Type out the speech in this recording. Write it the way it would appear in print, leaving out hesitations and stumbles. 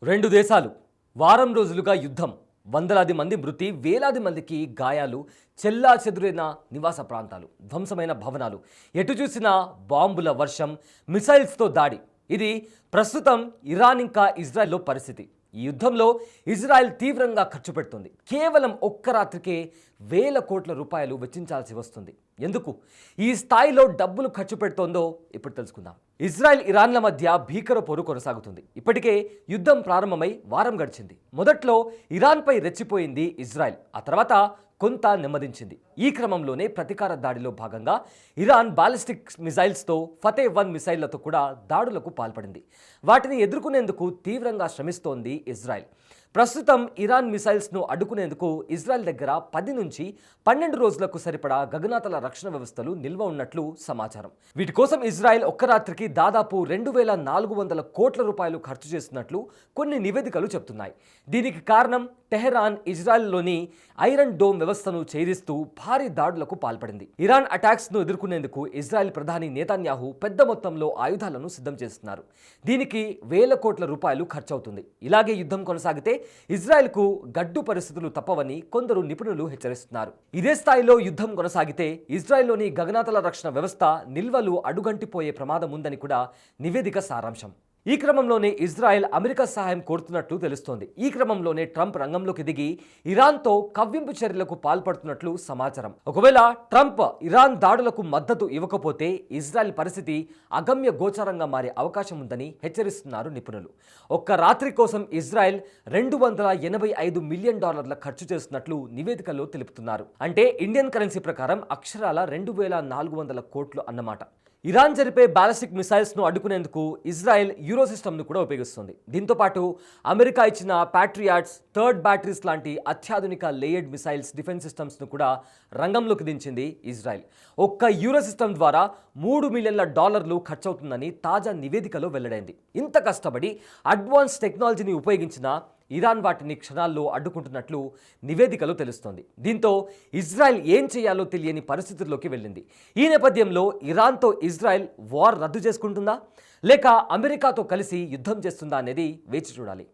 రెండు దేశాలు వారం రోజులుగా యుద్ధం, వందలాది మంది మృతి, వేలాది మందికి గాయాలు, చెల్లాచెదురైన నివాస ప్రాంతాలు, ధ్వంసమైన భవనాలు, ఎటు చూసినా బాంబుల వర్షం, మిసైల్స్తో దాడి. ఇది ప్రస్తుతం ఇరాన్ ఇంకా ఇజ్రాయెల్లో పరిస్థితి. ఈ యుద్ధంలో ఇజ్రాయెల్ తీవ్రంగా ఖర్చు పెడుతుంది. కేవలం ఒక్క రాత్రికే వేల కోట్ల రూపాయలు వెచ్చించాల్సి వస్తుంది. ఎందుకు ఈ స్థాయిలో డబ్బులు ఖర్చు పెడుతోందో ఇప్పుడు తెలుసుకుందాం. ఇజ్రాయెల్ ఇరాన్ల మధ్య భీకర పోరు కొనసాగుతుంది. ఇప్పటికే యుద్ధం ప్రారంభమై వారం గడిచింది. మొదట్లో ఇరాన్పై రెచ్చిపోయింది ఇజ్రాయెల్, ఆ తర్వాత కొంత నెమ్మదించింది. ఈ క్రమంలోనే ప్రతీకార దాడిలో భాగంగా ఇరాన్ బాలిస్టిక్ మిసైల్స్తో ఫతే-1 మిసైళ్లతో కూడా దాడులకు పాల్పడింది. వాటిని ఎదుర్కొనేందుకు తీవ్రంగా శ్రమిస్తోంది ఇజ్రాయెల్. ప్రస్తుతం ఇరాన్ మిసైల్స్ను అడ్డుకునేందుకు ఇజ్రాయెల్ దగ్గర 10 నుంచి 12 రోజులకు సరిపడా గగనతల రక్షణ వ్యవస్థలు నిల్వ ఉన్నట్లు సమాచారం. వీటి కోసం ఇజ్రాయెల్ ఒక్క రాత్రికి దాదాపు 2400 కోట్ల రూపాయలు ఖర్చు చేస్తున్నట్లు కొన్ని నివేదికలు చెబుతున్నాయి. దీనికి కారణం టెహరాన్ ఇజ్రాయెల్లోని ఐరన్ డోమ్ వ్యవస్థను ఛేదిస్తూ భారీ దాడులకు పాల్పడింది. ఇరాన్ అటాక్స్ను ఎదుర్కొనేందుకు ఇజ్రాయెల్ ప్రధాని నేతన్యాహు పెద్ద మొత్తంలో ఆయుధాలను సిద్ధం చేస్తున్నారు. దీనికి వేల కోట్ల రూపాయలు ఖర్చవుతుంది. ఇలాగే యుద్ధం కొనసాగితే ఇజ్రాయెల్కు గడ్డు పరిస్థితులు తప్పవని కొందరు నిపుణులు హెచ్చరిస్తున్నారు. ఇదే స్థాయిలో యుద్ధం కొనసాగితే ఇజ్రాయెల్లోని గగనతల రక్షణ వ్యవస్థ నిల్వలు అడుగంటిపోయే ప్రమాదం ఉందని కూడా నివేదిక సారాంశం. ఈ క్రమంలోనే ఇజ్రాయెల్ అమెరికా సహాయం కోరుతున్నట్లు తెలుస్తోంది. ఈ క్రమంలోనే ట్రంప్ రంగంలోకి దిగి ఇరాన్తో కవ్వింపు చర్యలకు పాల్పడుతున్నట్లు సమాచారం. ఒకవేళ ట్రంప్ ఇరాన్ దాడులకు మద్దతు ఇవ్వకపోతే ఇజ్రాయెల్ పరిస్థితి అగమ్య గోచరంగా మారే అవకాశం ఉందని హెచ్చరిస్తున్నారు నిపుణులు. ఒక్క రాత్రి కోసం ఇజ్రాయెల్ $285 మిలియన్ ఖర్చు చేస్తున్నట్లు నివేదికలో తెలుపుతున్నారు. అంటే ఇండియన్ కరెన్సీ ప్రకారం అక్షరాల 2400 కోట్లు అన్నమాట. ఇరాన్ జరిపే బాలిస్టిక్ మిసైల్స్ను అడ్డుకునేందుకు ఇజ్రాయెల్ యూరో సిస్టమ్ను కూడా ఉపయోగిస్తుంది. దీంతో పాటు అమెరికా ఇచ్చిన ప్యాట్రియాట్స్, థర్డ్ బ్యాటరీస్ లాంటి అత్యాధునిక లేయర్డ్ మిసైల్స్ డిఫెన్స్ సిస్టమ్స్ను కూడా రంగంలోకి దించింది ఇజ్రాయెల్. ఒక్క యూరో సిస్టమ్ ద్వారా $3 మిలియన్ల ఖర్చవుతుందని తాజా నివేదికలో వెల్లడైంది. ఇంత కష్టపడి అడ్వాన్స్ టెక్నాలజీని ఉపయోగించిన ఇరాన్ వాటిని క్షణాల్లో అడ్డుకుంటున్నట్లు నివేదికలో తెలుస్తోంది. దీంతో ఇజ్రాయెల్ ఏం చేయాలో తెలియని పరిస్థితుల్లోకి వెళ్ళింది. ఈ నేపథ్యంలో ఇరాన్తో ఇజ్రాయెల్ వార్ రద్దు చేసుకుంటుందా, లేక అమెరికాతో కలిసి యుద్ధం చేస్తుందా అనేది వేచి చూడాలి.